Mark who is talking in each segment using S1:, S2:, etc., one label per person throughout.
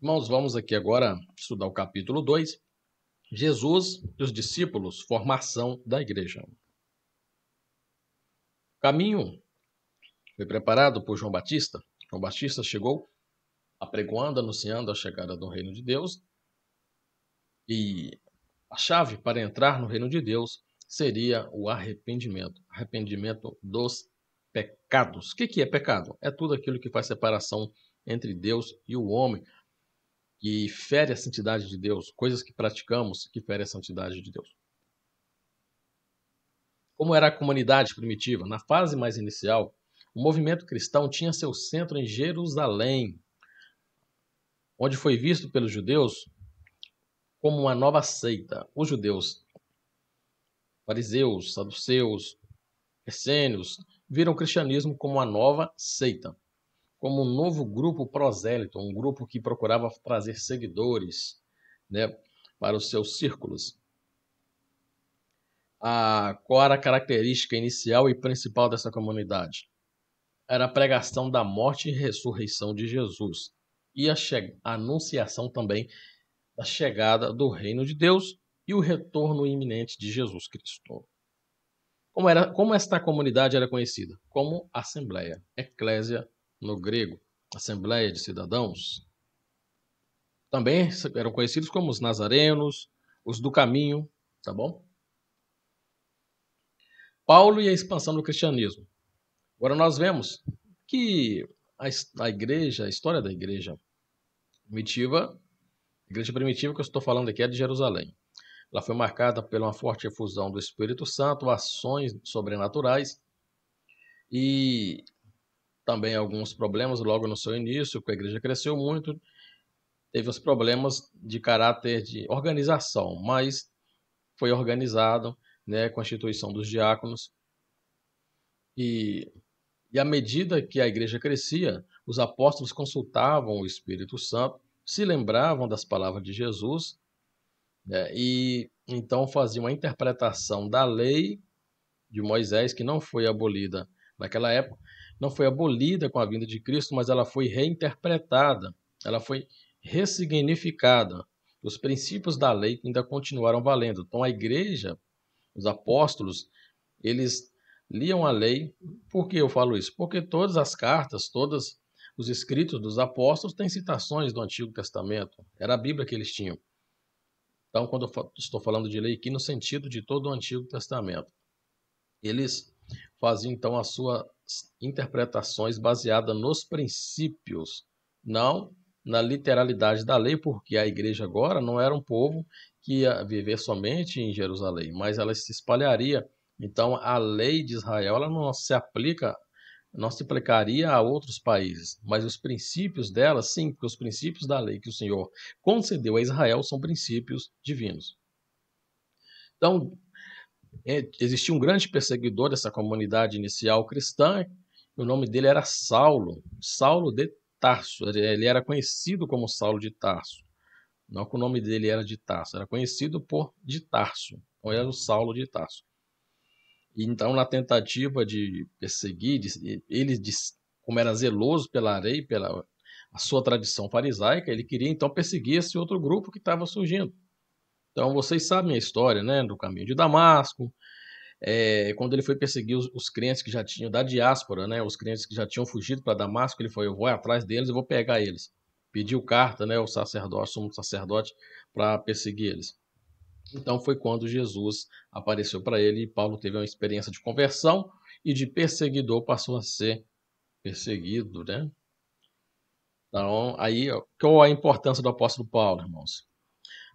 S1: Irmãos, vamos aqui agora estudar o capítulo 2, Jesus e os discípulos, formação da igreja. O caminho foi preparado por João Batista. João Batista chegou apregoando, anunciando a chegada do reino de Deus, e a chave para entrar no reino de Deus seria o arrependimento dos pecados. O que é pecado? É tudo aquilo que faz separação entre Deus e o homem, que fere a santidade de Deus, coisas que praticamos que ferem a santidade de Deus. Como era a comunidade primitiva? Na fase mais inicial, o movimento cristão tinha seu centro em Jerusalém, onde foi visto pelos judeus como uma nova seita. Os judeus, fariseus, saduceus, essênios, viram o cristianismo como uma nova seita, como um novo grupo prosélito, um grupo que procurava trazer seguidores, para os seus círculos. Qual era a característica inicial e principal dessa comunidade? Era a pregação da morte e ressurreição de Jesus e a anunciação também da chegada do reino de Deus e o retorno iminente de Jesus Cristo. Como esta comunidade era conhecida? Como Assembleia, Eclésia no grego, Assembleia de Cidadãos. Também eram conhecidos como os Nazarenos, os do Caminho, tá bom? Paulo e a expansão do cristianismo. Agora nós vemos que a história da igreja primitiva que eu estou falando aqui é de Jerusalém. Ela foi marcada por uma forte efusão do Espírito Santo, ações sobrenaturais e também alguns problemas logo no seu início, porque a igreja cresceu muito, teve os problemas de caráter de organização, mas foi organizado, com a instituição dos diáconos. E à medida que a igreja crescia, os apóstolos consultavam o Espírito Santo, se lembravam das palavras de Jesus, e então faziam uma interpretação da lei de Moisés, que não foi abolida naquela época, não foi abolida com a vinda de Cristo, mas ela foi reinterpretada, ela foi ressignificada. Os princípios da lei ainda continuaram valendo. Então a igreja, os apóstolos, eles liam a lei. Por que eu falo isso? Porque todas as cartas, todos os escritos dos apóstolos têm citações do Antigo Testamento. Era a Bíblia que eles tinham. Então, quando eu estou falando de lei aqui, no sentido de todo o Antigo Testamento, eles faziam então as suas interpretações baseadas nos princípios, não na literalidade da lei, porque a igreja agora não era um povo que ia viver somente em Jerusalém, mas ela se espalharia. Então, a lei de Israel ela não se aplicaria a outros países, mas os princípios dela, sim, porque os princípios da lei que o Senhor concedeu a Israel são princípios divinos. Então, existia um grande perseguidor dessa comunidade inicial cristã, e o nome dele era Saulo de Tarso. Ele era conhecido como Saulo de Tarso. Não que o nome dele era de Tarso, era conhecido por de Tarso. Então era o Saulo de Tarso. E então, na tentativa de perseguir, ele, como era zeloso pela lei, pela a sua tradição farisaica, ele queria então perseguir esse outro grupo que estava surgindo. Então, vocês sabem a história, do caminho de Damasco, quando ele foi perseguir os crentes que já tinham, da diáspora, os crentes que já tinham fugido para Damasco, ele foi, eu vou atrás deles, eu vou pegar eles. Pediu carta, o sacerdote, sumo sacerdote, para perseguir eles. Então foi quando Jesus apareceu para ele e Paulo teve uma experiência de conversão e de perseguidor passou a ser perseguido, Então, aí, qual a importância do apóstolo Paulo, irmãos?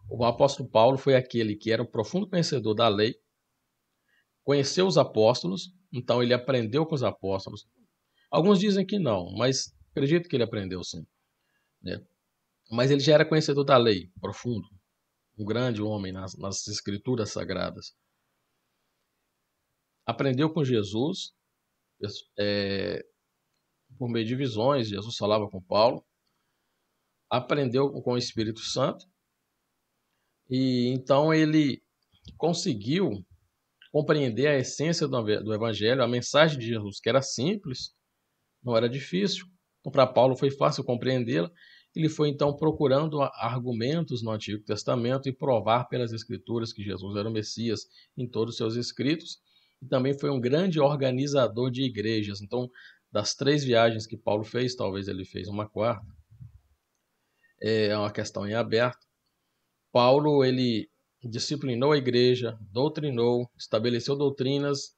S1: O apóstolo Paulo foi aquele que era um profundo conhecedor da lei, conheceu os apóstolos, então ele aprendeu com os apóstolos. Alguns dizem que não, mas acredito que ele aprendeu sim. Mas ele já era conhecedor da lei, profundo, um grande homem nas escrituras sagradas. Aprendeu com Jesus, por meio de visões, Jesus falava com Paulo. Aprendeu com o Espírito Santo. E então ele conseguiu compreender a essência do Evangelho, a mensagem de Jesus, que era simples, não era difícil. Então, para Paulo foi fácil compreendê-la. ele foi então procurando argumentos no Antigo Testamento e provar pelas Escrituras que Jesus era o Messias em todos os seus escritos. E também foi um grande organizador de igrejas. Então, das 3 viagens que Paulo fez, talvez ele fez uma quarta, é uma questão em aberto. Paulo, ele disciplinou a igreja, doutrinou, estabeleceu doutrinas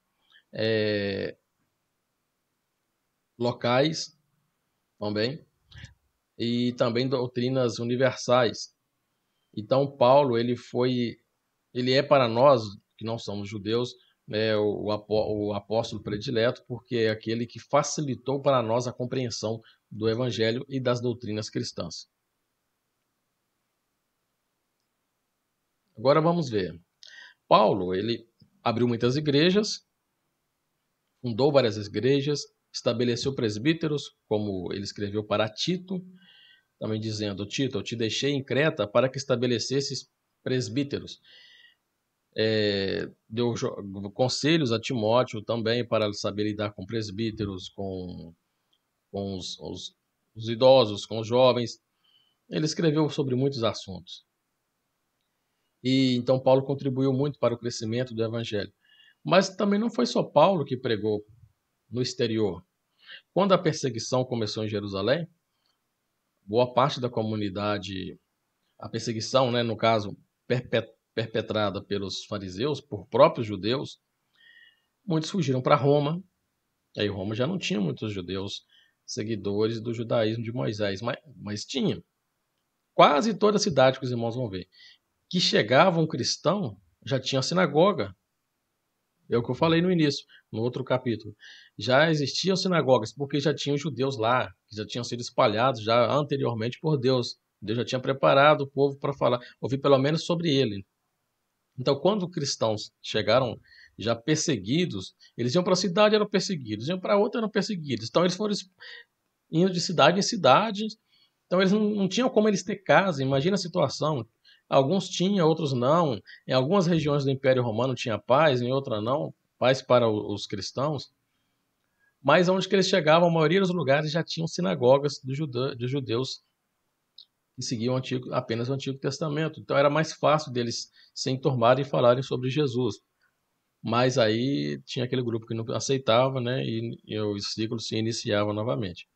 S1: locais também, e também doutrinas universais. Então, Paulo, ele é para nós, que não somos judeus, o apóstolo predileto, porque é aquele que facilitou para nós a compreensão do evangelho e das doutrinas cristãs. Agora vamos ver. Paulo, ele abriu muitas igrejas, fundou várias igrejas, estabeleceu presbíteros, como ele escreveu para Tito, também dizendo: Tito, eu te deixei em Creta para que estabelecesses presbíteros. Deu conselhos a Timóteo também para saber lidar com presbíteros, com os idosos, com os jovens. Ele escreveu sobre muitos assuntos. E então Paulo contribuiu muito para o crescimento do evangelho. Mas também não foi só Paulo que pregou no exterior. Quando a perseguição começou em Jerusalém, boa parte da comunidade, a perseguição, no caso, perpetrada pelos fariseus, por próprios judeus, muitos fugiram para Roma. Aí Roma já não tinha muitos judeus seguidores do judaísmo de Moisés, mas tinha. Quase toda a cidade, que os irmãos vão ver, que chegava um cristão, já tinha sinagoga. É o que eu falei no início, no outro capítulo. Já existiam sinagogas, porque já tinham judeus lá, que já tinham sido espalhados já anteriormente por Deus. Deus já tinha preparado o povo para falar, ouvir pelo menos sobre ele. Então, quando cristãos chegaram já perseguidos, eles iam para a cidade, eram perseguidos, iam para outra, eram perseguidos. Então, eles foram indo de cidade em cidade. Então, eles não tinham como eles ter casa. Imagina a situação. Alguns tinham, outros não. Em algumas regiões do Império Romano tinha paz, em outras não. Paz para os cristãos. Mas onde que eles chegavam, a maioria dos lugares já tinham sinagogas de judeus que seguiam apenas o Antigo Testamento. Então era mais fácil deles se enturmarem e falarem sobre Jesus. Mas aí tinha aquele grupo que não aceitava, e o ciclo se iniciava novamente.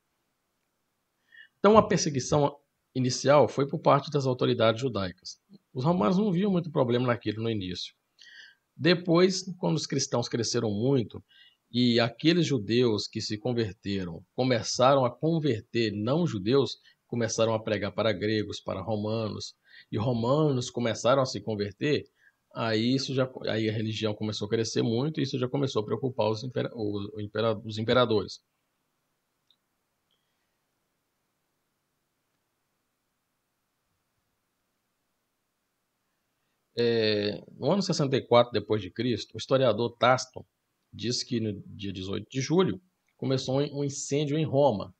S1: Então a perseguição inicial foi por parte das autoridades judaicas. Os romanos não viam muito problema naquilo no início. Depois, quando os cristãos cresceram muito e aqueles judeus que se converteram começaram a converter não-judeus, começaram a pregar para gregos, para romanos, e romanos começaram a se converter, aí a religião começou a crescer muito e isso já começou a preocupar os imperadores. No ano 64 depois de Cristo, o historiador Tácito diz que no dia 18 de julho começou um incêndio em Roma.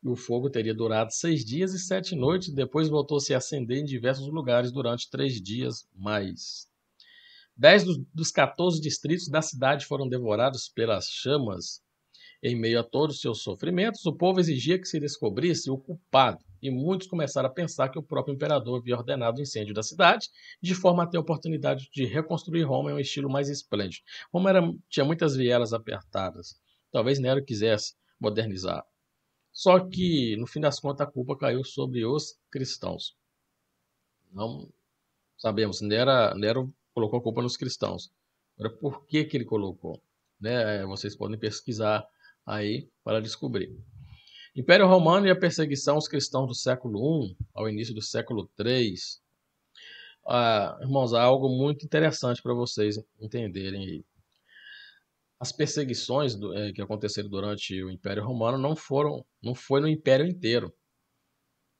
S1: E o fogo teria durado 6 dias e 7 noites, e depois voltou a se acender em diversos lugares durante 3 dias mais. 10 dos 14 distritos da cidade foram devorados pelas chamas. Em meio a todos os seus sofrimentos, o povo exigia que se descobrisse o culpado, e muitos começaram a pensar que o próprio imperador havia ordenado o incêndio da cidade, de forma a ter a oportunidade de reconstruir Roma em um estilo mais esplêndido. Roma tinha muitas vielas apertadas. Talvez Nero quisesse modernizar. Só que, no fim das contas, a culpa caiu sobre os cristãos. Não sabemos, Nero colocou a culpa nos cristãos. Agora, por que ele colocou? Vocês podem pesquisar aí para descobrir. Império Romano e a perseguição aos cristãos do século I ao início do século III. Irmãos, há algo muito interessante para vocês entenderem aí. As perseguições que aconteceram durante o Império Romano não foi no Império inteiro.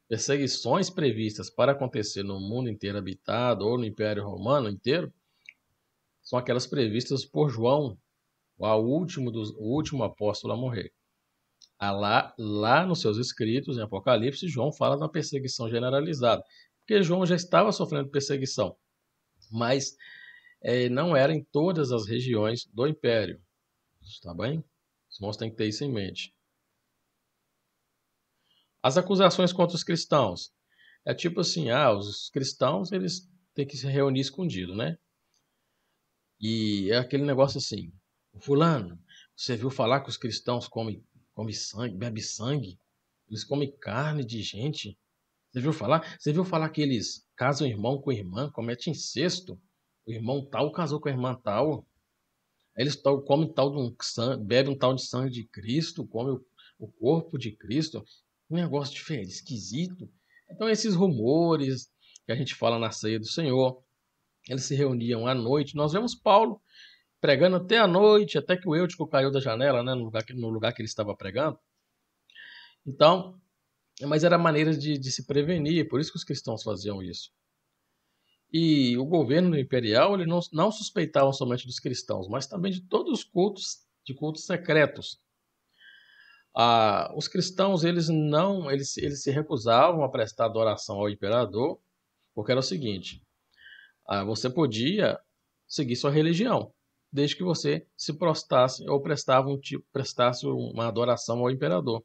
S1: Perseguições previstas para acontecer no mundo inteiro habitado ou no Império Romano inteiro são aquelas previstas por João, o último apóstolo a morrer. Lá nos seus escritos, em Apocalipse, João fala da perseguição generalizada, porque João já estava sofrendo perseguição, mas não era em todas as regiões do Império. Está bem? Os irmãos têm que ter isso em mente. As acusações contra os cristãos é tipo assim, os cristãos eles têm que se reunir escondido, né? E é aquele negócio assim, fulano, você viu falar que os cristãos comem sangue, bebem sangue? Eles comem carne de gente? Você viu falar? Você viu falar que eles casam irmão com irmã, cometem incesto? O irmão tal casou com a irmã tal. Eles comem tal de sangue, bebem um tal de sangue de Cristo, comem o corpo de Cristo. Um negócio diferente, esquisito. Então, esses rumores que a gente fala na ceia do Senhor, eles se reuniam à noite. Nós vemos Paulo pregando até a noite, até que o Eutico caiu da janela, né, no lugar que ele estava pregando. Então, mas era maneira de se prevenir, por isso que os cristãos faziam isso. E o governo imperial ele não suspeitava somente dos cristãos, mas também de todos os cultos, de cultos secretos. Os cristãos eles se recusavam a prestar adoração ao imperador, porque era o seguinte: você podia seguir sua religião, desde que você se prostrasse ou prestasse uma adoração ao imperador.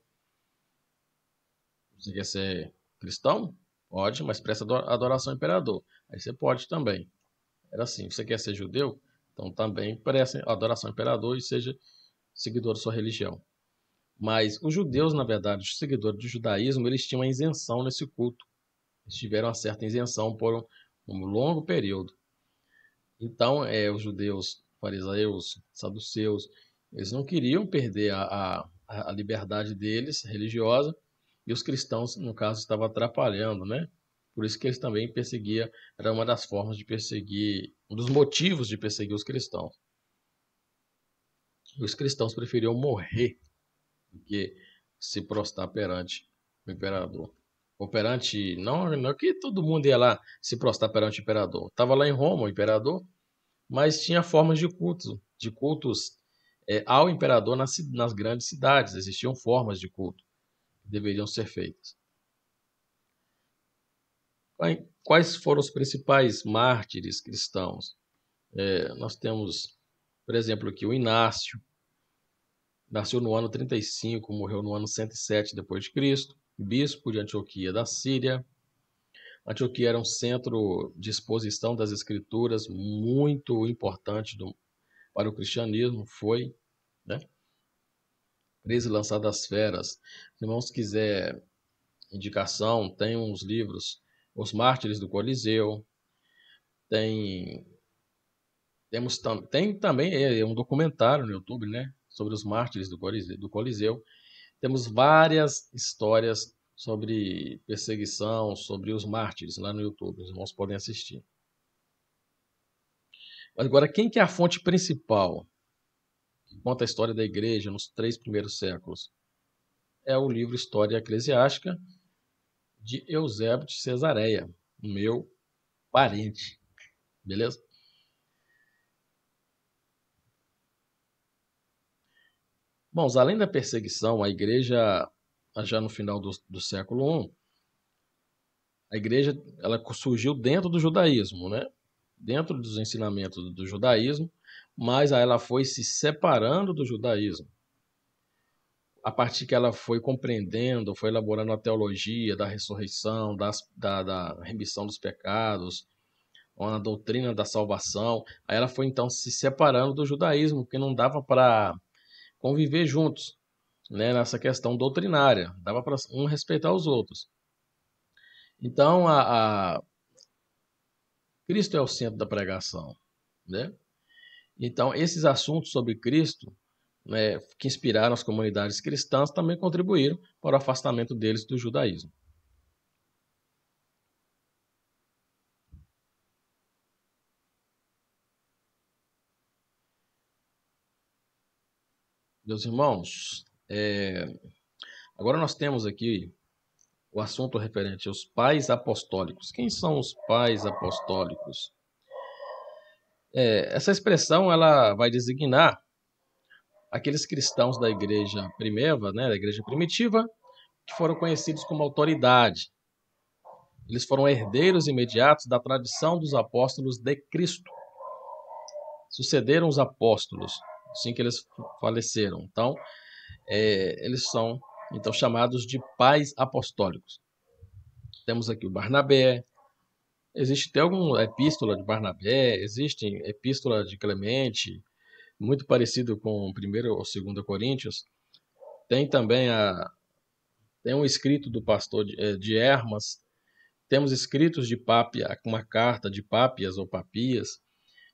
S1: Você quer ser cristão? Pode, mas presta adoração ao imperador. Aí você pode também. Era assim, você quer ser judeu? Então também preste adoração ao imperador e seja seguidor da sua religião. Mas os judeus, na verdade, os seguidores do judaísmo, eles tinham uma isenção nesse culto. Eles tiveram uma certa isenção por um longo período. Então, os judeus, fariseus, saduceus, eles não queriam perder a liberdade deles, religiosa, e os cristãos, no caso, estavam atrapalhando, né? Por isso que eles também perseguiam, era uma das formas de perseguir, um dos motivos de perseguir os cristãos. Os cristãos preferiam morrer do que se prostrar perante o imperador. Ou perante, não que todo mundo ia lá se prostrar perante o imperador. Estava lá em Roma o imperador, mas tinha formas de cultos ao imperador nas grandes cidades. Existiam formas de culto que deveriam ser feitas. Quais foram os principais mártires cristãos? Nós temos, por exemplo, aqui o Inácio, nasceu no ano 35, morreu no ano 107 depois de Cristo, bispo de Antioquia da Síria. Antioquia era um centro de exposição das escrituras muito importante para o cristianismo, foi, né? Preso e lançado às feras. Se irmãos quiser indicação, tem uns livros, Os Mártires do Coliseu, tem também um documentário no YouTube, né, sobre os mártires do Coliseu. Temos várias histórias sobre perseguição, sobre os mártires lá no YouTube. Os irmãos podem assistir. Agora, quem que é a fonte principal que conta a história da igreja nos 3 primeiros séculos? É o livro História Eclesiástica de Eusébio de Cesareia, meu parente. Beleza? Bom, além da perseguição, a igreja, já no final do século I, a igreja ela surgiu dentro do judaísmo, né? Dentro dos ensinamentos do judaísmo, mas aí ela foi se separando do judaísmo. A partir que ela foi compreendendo, foi elaborando a teologia da ressurreição, da remissão dos pecados, a doutrina da salvação, aí ela foi então se separando do judaísmo, porque não dava para conviver juntos, né, nessa questão doutrinária, dava para um respeitar os outros. Então, Cristo é o centro da pregação, né? Então, esses assuntos sobre Cristo, né, que inspiraram as comunidades cristãs, também contribuíram para o afastamento deles do judaísmo. Meus irmãos, agora nós temos aqui o assunto referente aos pais apostólicos. Quem são os pais apostólicos? Essa expressão ela vai designar aqueles cristãos da igreja primeva, né, da igreja primitiva, que foram conhecidos como autoridade. Eles foram herdeiros imediatos da tradição dos apóstolos de Cristo. Sucederam os apóstolos, assim que eles faleceram. Então, eles são então chamados de pais apostólicos. Temos aqui o Barnabé, existe até alguma epístola de Barnabé, existe epístola de Clemente, muito parecido com 1º ou 2 Coríntios. Tem também tem um escrito do pastor de Hermas, temos escritos de Pápia, uma carta de Pápias ou Papias,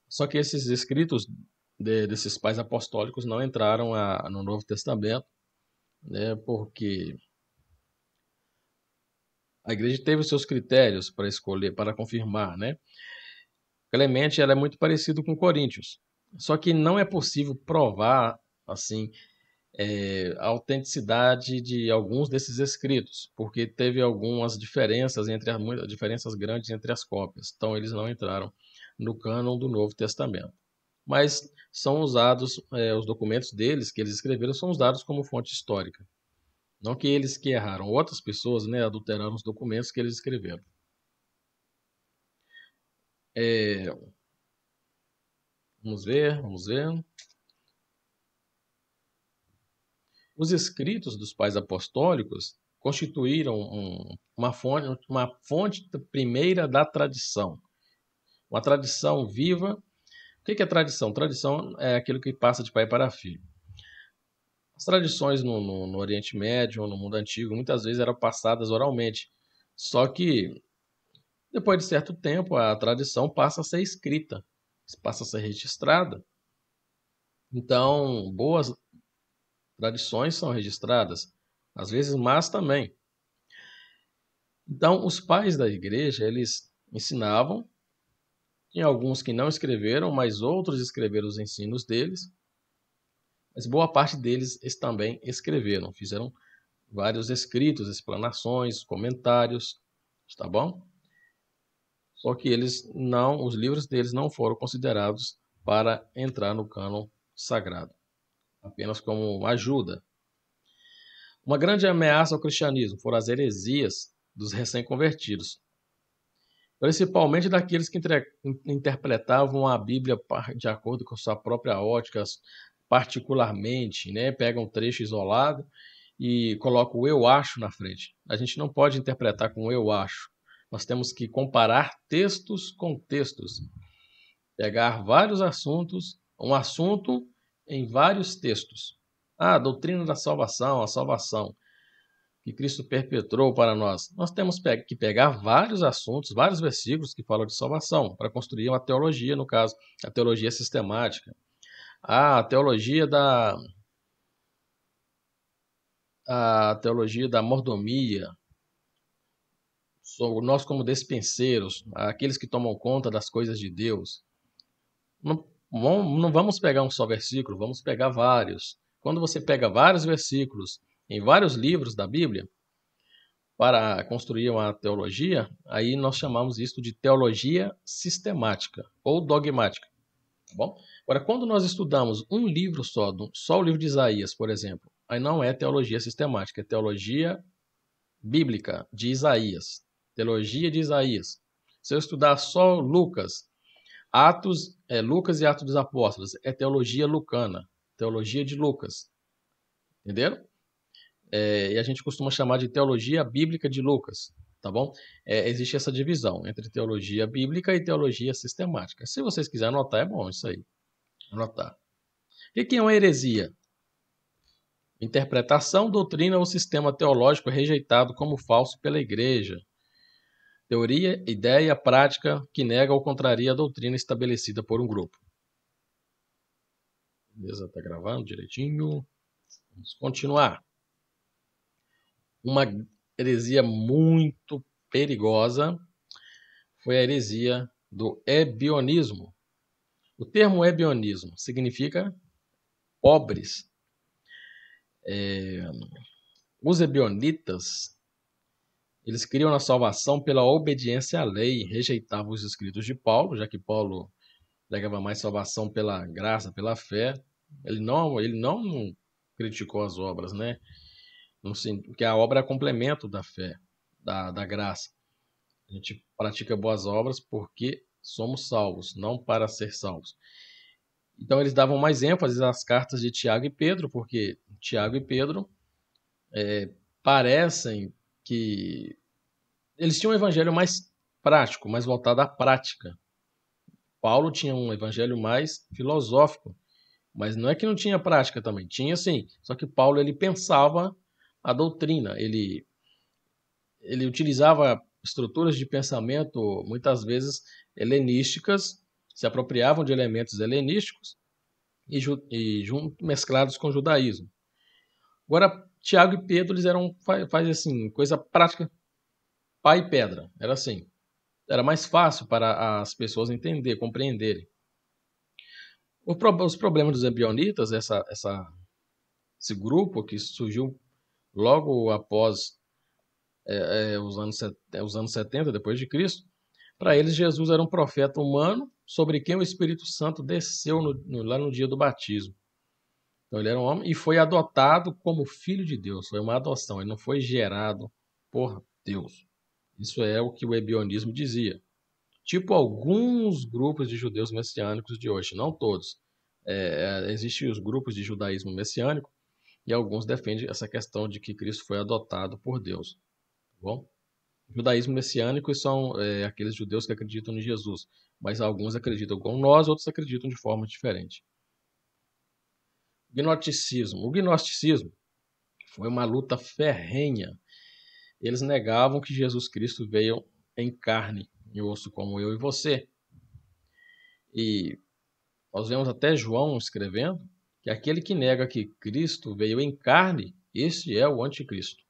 S1: só que esses escritos desses pais apostólicos não entraram no Novo Testamento, né, porque a igreja teve os seus critérios para escolher, para confirmar, né? Clemente ela é muito parecido com Coríntios, só que não é possível provar assim a autenticidade de alguns desses escritos, porque teve algumas diferenças diferenças grandes entre as cópias, então eles não entraram no cânon do Novo Testamento. Mas são usados, os documentos deles que eles escreveram são usados como fonte histórica. Não que eles que erraram, outras pessoas, né, adulteraram os documentos que eles escreveram. Vamos ver. Os escritos dos pais apostólicos constituíram uma fonte primeira da tradição. Uma tradição viva. O que é tradição? Tradição é aquilo que passa de pai para filho. As tradições no Oriente Médio, no mundo antigo, muitas vezes eram passadas oralmente. Só que, depois de certo tempo, a tradição passa a ser escrita, passa a ser registrada. Então, boas tradições são registradas, às vezes más também. Então, os pais da igreja, eles ensinavam, tinha alguns que não escreveram, mas outros escreveram os ensinos deles, mas boa parte deles também escreveram, fizeram vários escritos, explanações, comentários, tá bom? Só que os livros deles não foram considerados para entrar no cânon sagrado, apenas como ajuda. Uma grande ameaça ao cristianismo foram as heresias dos recém-convertidos, principalmente daqueles que interpretavam a Bíblia de acordo com sua própria ótica, particularmente, né? Pegam um trecho isolado e colocam o eu acho na frente. A gente não pode interpretar com o eu acho. Nós temos que comparar textos com textos. Pegar vários assuntos, um assunto em vários textos. A doutrina da salvação, a salvação que Cristo perpetrou para nós. Nós temos que pegar vários assuntos, vários versículos que falam de salvação, para construir uma teologia, no caso, a teologia sistemática. A teologia da mordomia. Nós como despenseiros, aqueles que tomam conta das coisas de Deus. Não vamos pegar um só versículo, vamos pegar vários. Quando você pega vários versículos em vários livros da Bíblia, para construir uma teologia, aí nós chamamos isso de teologia sistemática ou dogmática. Tá bom? Agora, quando nós estudamos um livro só o livro de Isaías, por exemplo, aí não é teologia sistemática, é teologia bíblica de Isaías. Teologia de Isaías. Se eu estudar só Lucas e Atos dos Apóstolos, é teologia lucana, teologia de Lucas. Entenderam? E a gente costuma chamar de teologia bíblica de Lucas, tá bom? Existe essa divisão entre teologia bíblica e teologia sistemática. Se vocês quiserem anotar, é bom isso aí. Anotar. O que é uma heresia? Interpretação, doutrina ou sistema teológico rejeitado como falso pela igreja. Teoria, ideia, prática que nega ou contraria a doutrina estabelecida por um grupo. Beleza? Tá gravando direitinho? Vamos continuar. Uma heresia muito perigosa foi a heresia do ebionismo. O termo ebionismo significa pobres. Os ebionitas, eles criam a salvação pela obediência à lei, rejeitavam os escritos de Paulo, já que Paulo pregava mais salvação pela graça, pela fé. Ele não criticou as obras, né? Porque a obra é complemento da fé, da graça. A gente pratica boas obras porque somos salvos, não para ser salvos. Então eles davam mais ênfase às cartas de Tiago e Pedro, porque Tiago e Pedro parecem que eles tinham um evangelho mais prático, mais voltado à prática. Paulo tinha um evangelho mais filosófico, mas não é que não tinha prática também, tinha sim. Só que Paulo ele pensava a doutrina, ele utilizava estruturas de pensamento muitas vezes helenísticas, se apropriavam de elementos helenísticos e mesclados com o judaísmo. Agora, Tiago e Pedro eles eram faz assim, coisa prática, pá e pedra, era assim. Era mais fácil para as pessoas entender, compreenderem. Os problemas dos ebionitas, esse grupo que surgiu logo após os anos 70 depois de Cristo, para eles Jesus era um profeta humano sobre quem o Espírito Santo desceu lá no dia do batismo. Então ele era um homem e foi adotado como filho de Deus. Foi uma adoção, ele não foi gerado por Deus. Isso é o que o ebionismo dizia. Tipo alguns grupos de judeus messiânicos de hoje, não todos. Existem os grupos de judaísmo messiânico e alguns defendem essa questão de que Cristo foi adotado por Deus. Tá bom? O judaísmo messiânico são aqueles judeus que acreditam em Jesus, mas alguns acreditam como nós, outros acreditam de forma diferente. Gnosticismo. O gnosticismo foi uma luta ferrenha. Eles negavam que Jesus Cristo veio em carne e osso como eu e você. E nós vemos até João escrevendo que aquele que nega que Cristo veio em carne, esse é o anticristo.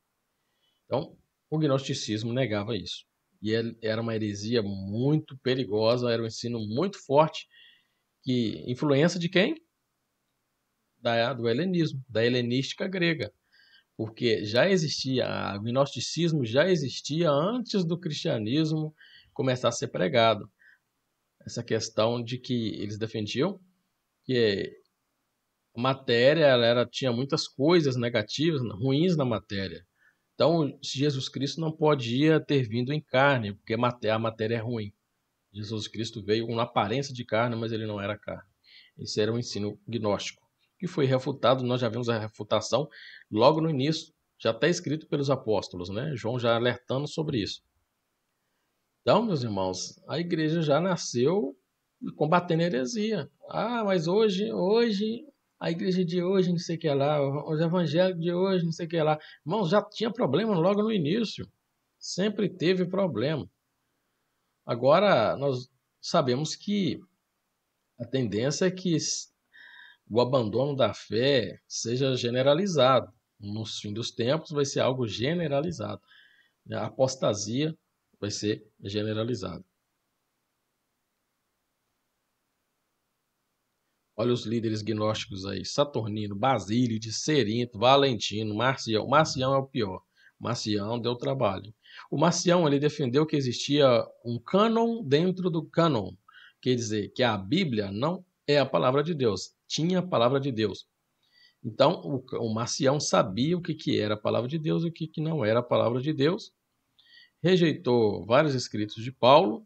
S1: Então, o gnosticismo negava isso. E era uma heresia muito perigosa, era um ensino muito forte, que influência de quem? Do helenismo, da helenística grega. Porque já existia, o gnosticismo já existia antes do cristianismo começar a ser pregado. Essa questão de que eles defendiam que a matéria tinha muitas coisas negativas, ruins na matéria. Então, Jesus Cristo não podia ter vindo em carne, porque a matéria é ruim. Jesus Cristo veio com aparência de carne, mas ele não era carne. Esse era um ensino gnóstico, que foi refutado, nós já vimos a refutação logo no início, já está escrito pelos apóstolos, né? João já alertando sobre isso. Então, meus irmãos, a igreja já nasceu combatendo a heresia. Ah, mas hoje, a igreja de hoje, não sei o que lá, os evangélicos de hoje, não sei o que lá. Irmãos, já tinha problema logo no início. Sempre teve problema. Agora, nós sabemos que a tendência é que o abandono da fé seja generalizado. No fim dos tempos vai ser algo generalizado. A apostasia vai ser generalizada. Olha os líderes gnósticos aí: Saturnino, Basílides, Cerinto, Valentino, Marcião. Marcião é o pior. Marcião deu trabalho. O Marcião ele defendeu que existia um cânon dentro do cânon. Quer dizer, que a Bíblia não é a palavra de Deus. Tinha a palavra de Deus. Então, o Marcião sabia o que era a palavra de Deus e o que não era a palavra de Deus. Rejeitou vários escritos de Paulo.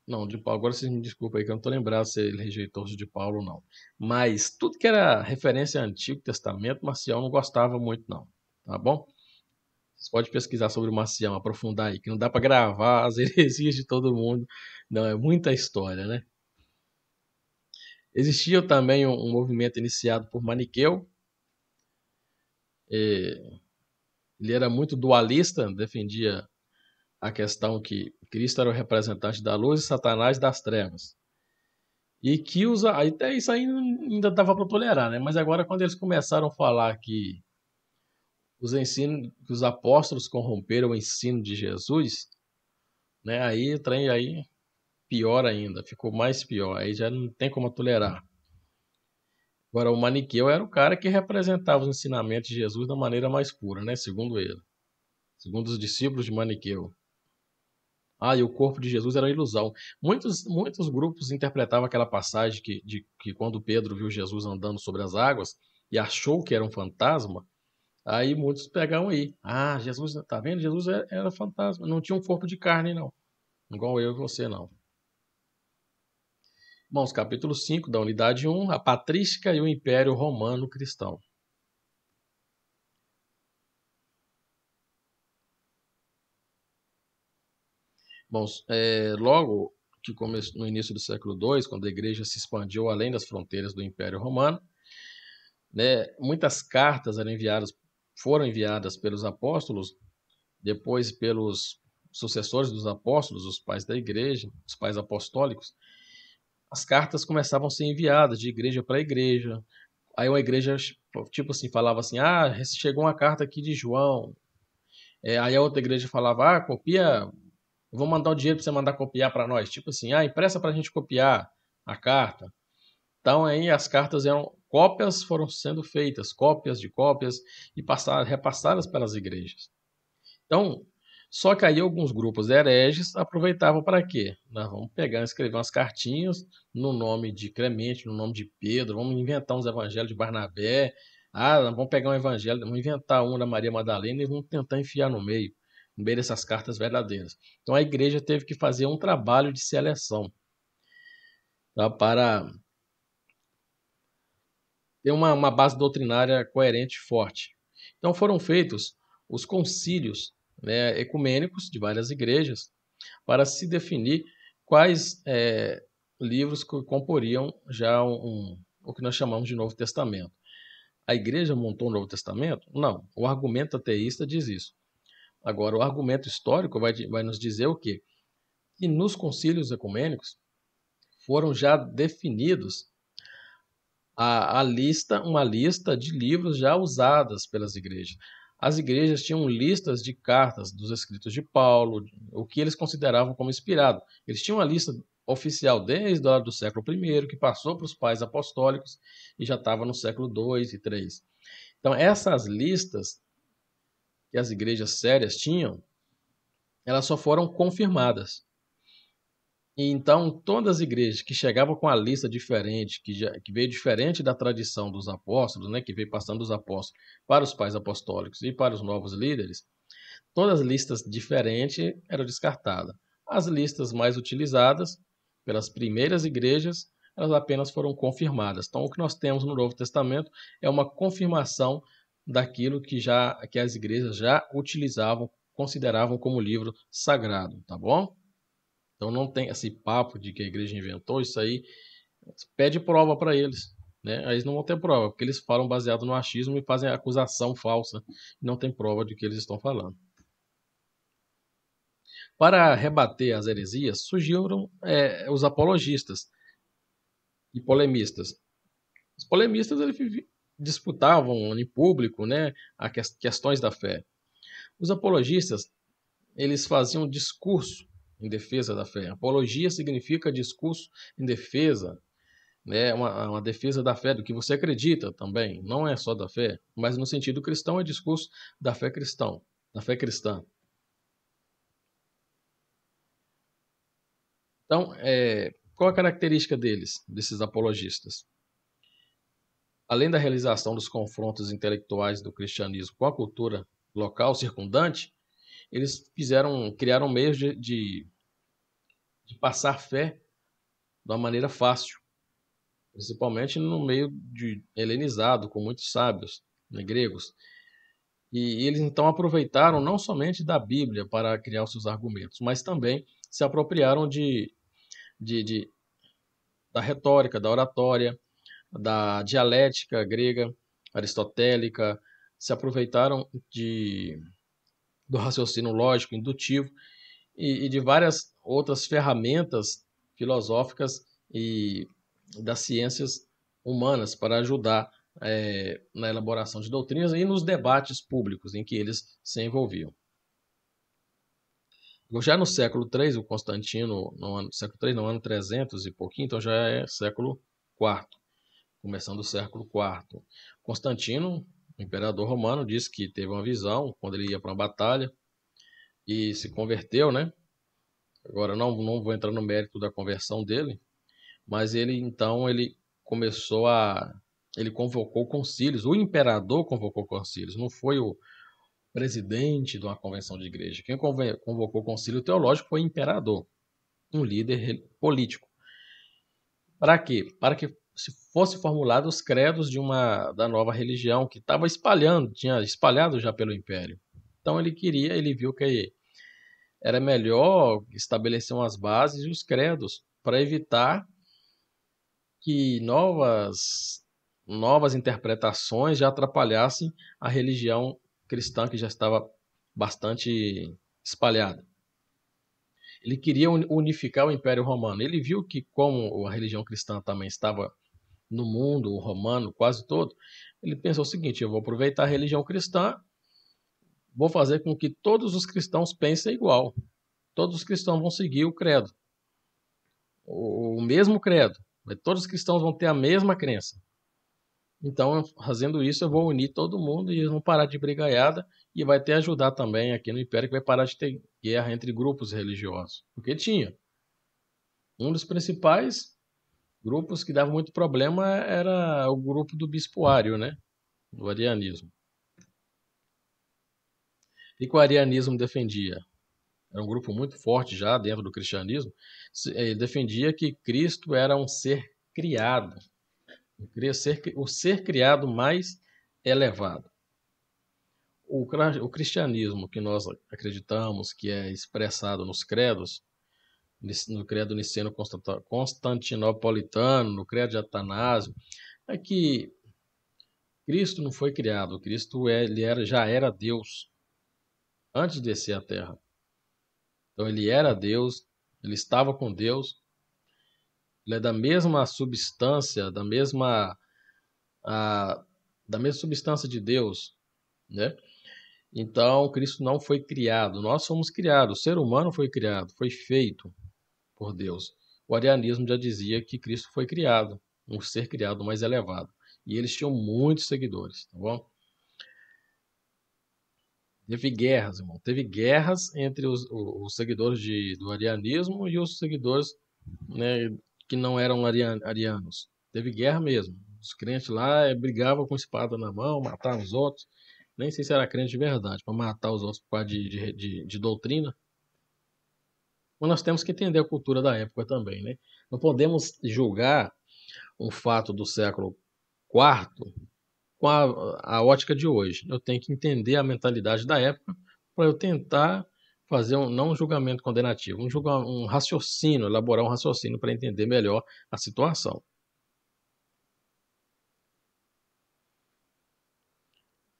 S1: Não, de Paulo, agora vocês me desculpem aí que eu não estou lembrado se ele rejeitou os de Paulo ou não. Mas tudo que era referência ao Antigo Testamento, Marcião não gostava muito não, tá bom? Você pode pesquisar sobre o Marcião, aprofundar aí, que não dá para gravar as heresias de todo mundo. Não, é muita história, né? Existia também um movimento iniciado por Maniqueu. Ele era muito dualista, defendia a questão que Cristo era o representante da luz e Satanás das trevas. E que até isso aí ainda dava para tolerar, né? Mas agora quando eles começaram a falar que que os apóstolos corromperam o ensino de Jesus, né? Aí o trem aí pior ainda, ficou mais pior, aí já não tem como tolerar. Agora o Maniqueu era o cara que representava os ensinamentos de Jesus da maneira mais pura, né? Segundo ele, segundo os discípulos de Maniqueu. E o corpo de Jesus era uma ilusão. Muitos grupos interpretavam aquela passagem que quando Pedro viu Jesus andando sobre as águas e achou que era um fantasma, aí muitos pegavam aí. Jesus, tá vendo? Jesus era fantasma, não tinha um corpo de carne, não. Igual eu e você, não. Irmãos, capítulo 5 da unidade 1, a patrística e o império romano cristão. Bom, logo que no início do século II, quando a igreja se expandiu além das fronteiras do Império Romano, né, muitas cartas foram enviadas pelos apóstolos, depois pelos sucessores dos apóstolos, os pais da igreja, os pais apostólicos. As cartas começavam a ser enviadas de igreja para igreja. Aí uma igreja, tipo assim, falava assim: ah, chegou uma carta aqui de João. Aí a outra igreja falava: ah, copia, vou mandar o dinheiro para você mandar copiar para nós. Tipo assim, ah, impressa para a gente copiar a carta. Então aí as cartas cópias foram sendo feitas, cópias de cópias e repassadas pelas igrejas. Então, só que aí alguns grupos hereges aproveitavam para quê? Nós vamos pegar e escrever umas cartinhas no nome de Clemente, no nome de Pedro, vamos inventar uns evangelhos de Barnabé. Ah, nós vamos pegar um evangelho, vamos inventar um da Maria Madalena e vamos tentar enfiar no meio dessas cartas verdadeiras. Então a igreja teve que fazer um trabalho de seleção, tá, para ter uma base doutrinária coerente e forte. Então foram feitos os concílios, né, ecumênicos de várias igrejas para se definir quais livros que comporiam já o que nós chamamos de Novo Testamento. A igreja montou o Novo Testamento? Não. O argumento ateísta diz isso. Agora, o argumento histórico vai nos dizer o quê? Que nos concílios ecumênicos foram já definidos uma lista de livros já usadas pelas igrejas. As igrejas tinham listas de cartas dos escritos de Paulo, o que eles consideravam como inspirado. Eles tinham uma lista oficial desde lá do século I, que passou para os pais apostólicos e já estava no século II e III. Então, essas listas que as igrejas sérias tinham, elas só foram confirmadas. E então, todas as igrejas que chegavam com a lista diferente, que veio diferente da tradição dos apóstolos, né, que veio passando dos apóstolos para os pais apostólicos e para os novos líderes, todas as listas diferentes eram descartadas. As listas mais utilizadas pelas primeiras igrejas, elas apenas foram confirmadas. Então, o que nós temos no Novo Testamento é uma confirmação daquilo que as igrejas já utilizavam, consideravam como livro sagrado, tá bom? Então não tem esse papo de que a igreja inventou, isso aí pede prova para eles, né? Aí eles não vão ter prova, porque eles falam baseado no achismo e fazem acusação falsa, não tem prova de que eles estão falando. Para rebater as heresias, surgiram os apologistas e polemistas. Os polemistas eles disputavam em público, né, questões da fé. Os apologistas eles faziam discurso em defesa da fé. Apologia significa discurso em defesa, né? Uma defesa da fé, do que você acredita também. Não é só da fé, mas no sentido cristão é discurso da fé cristã. Então, qual a característica desses apologistas? Além da realização dos confrontos intelectuais do cristianismo com a cultura local circundante, eles criaram meios de passar fé de uma maneira fácil, principalmente no meio de helenizado, com muitos sábios, né, gregos. E eles então aproveitaram não somente da Bíblia para criar os seus argumentos, mas também se apropriaram da retórica, da oratória, da dialética grega, aristotélica, se aproveitaram do raciocínio lógico, indutivo e de várias outras ferramentas filosóficas e das ciências humanas para ajudar na elaboração de doutrinas e nos debates públicos em que eles se envolviam. Já no século III, o Constantino, no ano 300 e pouquinho, então já é século IV, começando o século IV. Constantino, o imperador romano, disse que teve uma visão quando ele ia para uma batalha e se converteu, né? Agora não vou entrar no mérito da conversão dele, mas ele convocou concílios, o imperador convocou concílios, não foi o presidente de uma convenção de igreja. Quem convocou o concílio teológico foi o imperador, um líder político. Para quê? Para que se fosse formulado os credos da nova religião que tinha espalhado já pelo império. Então ele viu que era melhor estabelecer umas bases e os credos para evitar que novas interpretações já atrapalhassem a religião cristã que já estava bastante espalhada. Ele queria unificar o Império Romano. Ele viu que, como a religião cristã também estava no mundo romano quase todo, ele pensou o seguinte: eu vou aproveitar a religião cristã, vou fazer com que todos os cristãos pensem igual. Todos os cristãos vão seguir o credo, o mesmo credo. Todos os cristãos vão ter a mesma crença. Então, fazendo isso, eu vou unir todo mundo e eles vão parar de brigaiada e vai ter ajudar também aqui no Império, que vai parar de ter guerra entre grupos religiosos. Porque tinha. Um dos principais grupos que dava muito problema era o grupo do bispoário, né? Do arianismo. E que o arianismo defendia? Era um grupo muito forte já dentro do cristianismo. Ele defendia que Cristo era um ser criado. O ser criado mais elevado. O cristianismo que nós acreditamos, que é expressado nos credos, no credo niceno-constantinopolitano, no credo de Atanásio, é que Cristo não foi criado. Cristo já era Deus antes de descer à Terra. Então ele era Deus, ele estava com Deus, ele é da mesma substância, da mesma substância de Deus, né? Então Cristo não foi criado, nós fomos criados, o ser humano foi criado, foi feito por Deus. O arianismo já dizia que Cristo foi criado, um ser criado mais elevado. E eles tinham muitos seguidores, tá bom? Teve guerras, irmão. Teve guerras entre os seguidores do arianismo e os seguidores, né, que não eram arianos. Teve guerra mesmo. Os crentes lá brigavam com espada na mão, matavam os outros. Nem sei se era crente de verdade, para matar os outros por causa de doutrina. Mas nós temos que entender a cultura da época também, né? Não podemos julgar um fato do século IV com a ótica de hoje. Eu tenho que entender a mentalidade da época para eu tentar fazer não um julgamento condenativo, um raciocínio, elaborar um raciocínio para entender melhor a situação.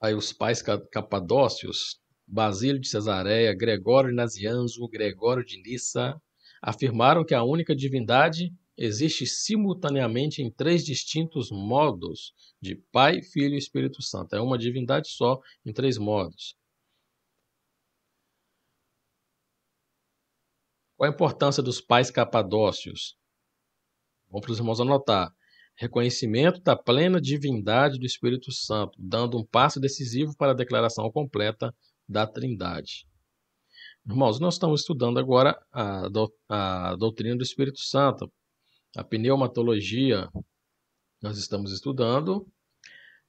S1: Aí os pais capadócios, Basílio de Cesareia, Gregório de Nazianzo, Gregório de Nissa, afirmaram que a única divindade existe simultaneamente em 3 distintos modos, de Pai, Filho e Espírito Santo. É uma divindade só, em 3 modos. Qual a importância dos pais capadócios? Vamos para os irmãos anotar. Reconhecimento da plena divindade do Espírito Santo, dando um passo decisivo para a declaração completa da Trindade. Irmãos, nós estamos estudando agora a doutrina do Espírito Santo, a pneumatologia, nós estamos estudando,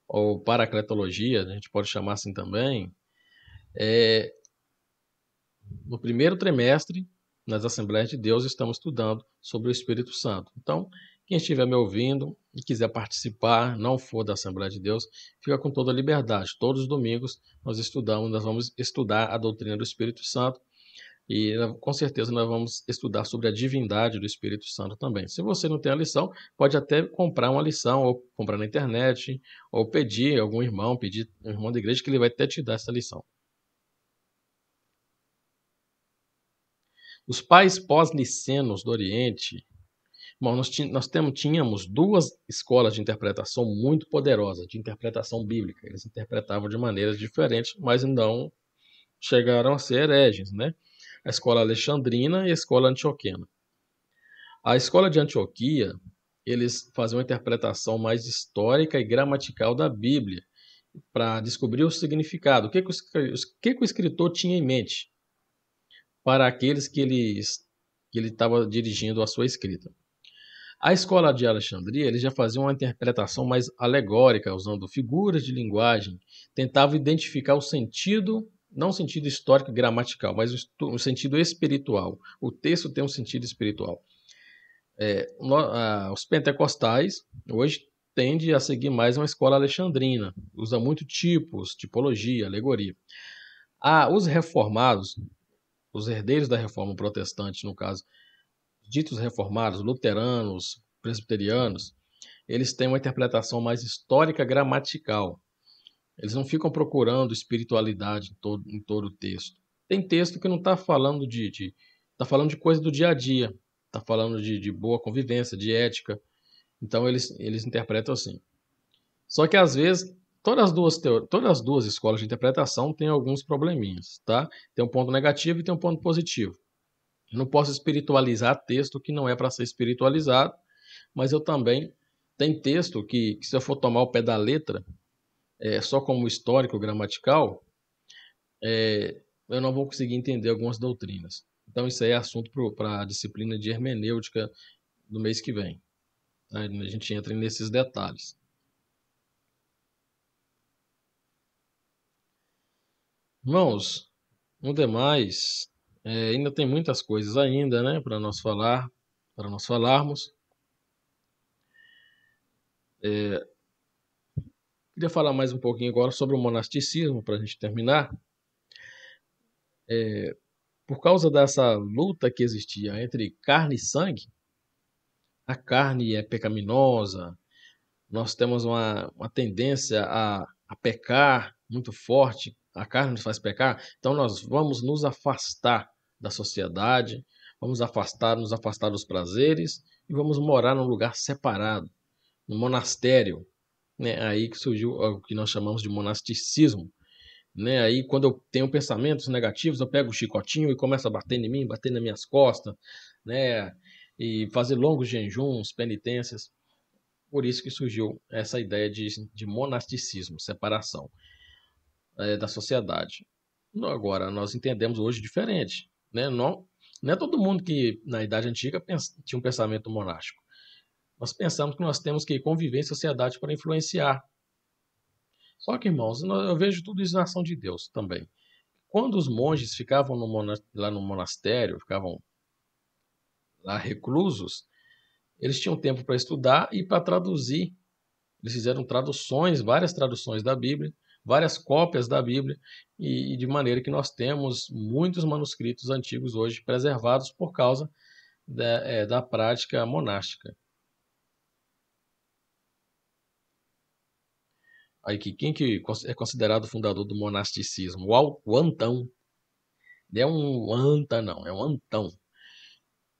S1: ou paracletologia, a gente pode chamar assim também, no primeiro trimestre, nas Assembleias de Deus, estamos estudando sobre o Espírito Santo. Então, quem estiver me ouvindo e quiser participar, não for da Assembleia de Deus, fica com toda a liberdade. Todos os domingos nós vamos estudar a doutrina do Espírito Santo e com certeza nós vamos estudar sobre a divindade do Espírito Santo também. Se você não tem a lição, pode até comprar uma lição, ou comprar na internet, ou pedir algum irmão, pedir um irmão da igreja que ele vai até te dar essa lição. Os pais pós-nicenos do Oriente, bom, nós tínhamos 2 escolas de interpretação muito poderosas, de interpretação bíblica. Eles interpretavam de maneiras diferentes, mas não chegaram a ser hereges, né? A escola alexandrina e a escola antioquena. A escola de Antioquia, eles faziam uma interpretação mais histórica e gramatical da Bíblia, para descobrir o significado, o que o escritor tinha em mente para aqueles que ele estava dirigindo a sua escrita. A escola de Alexandria, eles já faziam uma interpretação mais alegórica, usando figuras de linguagem, tentavam identificar o sentido, não o sentido histórico e gramatical, mas o sentido espiritual. O texto tem um sentido espiritual. Os pentecostais, hoje, tendem a seguir mais uma escola alexandrina, usa muito tipos, tipologia, alegoria. Os reformados, os herdeiros da reforma protestante, no caso, ditos reformados, luteranos, presbiterianos, eles têm uma interpretação mais histórica gramatical. Eles não ficam procurando espiritualidade em todo o texto. Tem texto que não está falando tá falando de coisa do dia a dia, está falando de boa convivência, de ética. Então eles interpretam assim. Só que às vezes todas as duas escolas de interpretação têm alguns probleminhas, tá? Tem um ponto negativo e tem um ponto positivo. Eu não posso espiritualizar texto que não é para ser espiritualizado, mas eu também tem texto que se eu for tomar o pé da letra, só como histórico gramatical, eu não vou conseguir entender algumas doutrinas. Então isso aí é assunto para a disciplina de hermenêutica do mês que vem. A gente entra nesses detalhes. Irmãos, no demais, ainda tem muitas coisas ainda, né, para nós falarmos. Queria falar mais um pouquinho agora sobre o monasticismo para a gente terminar. Por causa dessa luta que existia entre carne e sangue, a carne é pecaminosa, nós temos uma tendência a pecar muito forte, a carne nos faz pecar, então nós vamos nos afastar da sociedade, nos afastar dos prazeres e vamos morar num lugar separado, no monastério, né? Aí que surgiu o que nós chamamos de monasticismo, né? Aí quando eu tenho pensamentos negativos, eu pego o chicotinho e começo a bater em mim, bater nas minhas costas, né? E fazer longos jejuns, penitências. Por isso que surgiu essa ideia de monasticismo, separação da sociedade. Agora, nós entendemos hoje diferente, né? Não é todo mundo que na Idade Antiga tinha um pensamento monástico. Nós pensamos que nós temos que conviver em sociedade para influenciar. Só que, irmãos, eu vejo tudo isso na ação de Deus também. Quando os monges ficavam lá no monastério, ficavam lá reclusos, eles tinham tempo para estudar e para traduzir. Eles fizeram traduções, várias traduções da Bíblia, várias cópias da Bíblia, e de maneira que nós temos muitos manuscritos antigos hoje preservados por causa da prática monástica. Aí quem que é considerado o fundador do monasticismo? O Antão. Não é um anta, não, é um Antão.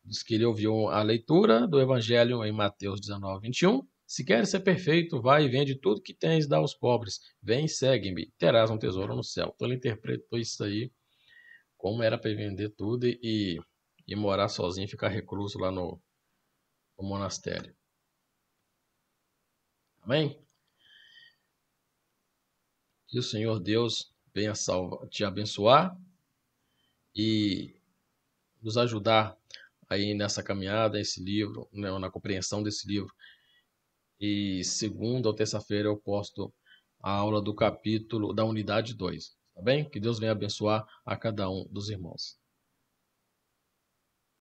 S1: Diz que ele ouviu a leitura do Evangelho em Mateus 19, 21. Se queres ser perfeito, vai e vende tudo que tens e dá aos pobres. Vem e segue-me, terás um tesouro no céu. Então ele interpretou isso aí como era para vender tudo e morar sozinho, ficar recluso lá no monastério. Amém? Que o Senhor Deus venha te abençoar e nos ajudar aí nessa caminhada, esse livro, né, na compreensão desse livro. E segunda ou terça-feira eu posto a aula do capítulo da unidade 2, tá bem? Que Deus venha abençoar a cada um dos irmãos.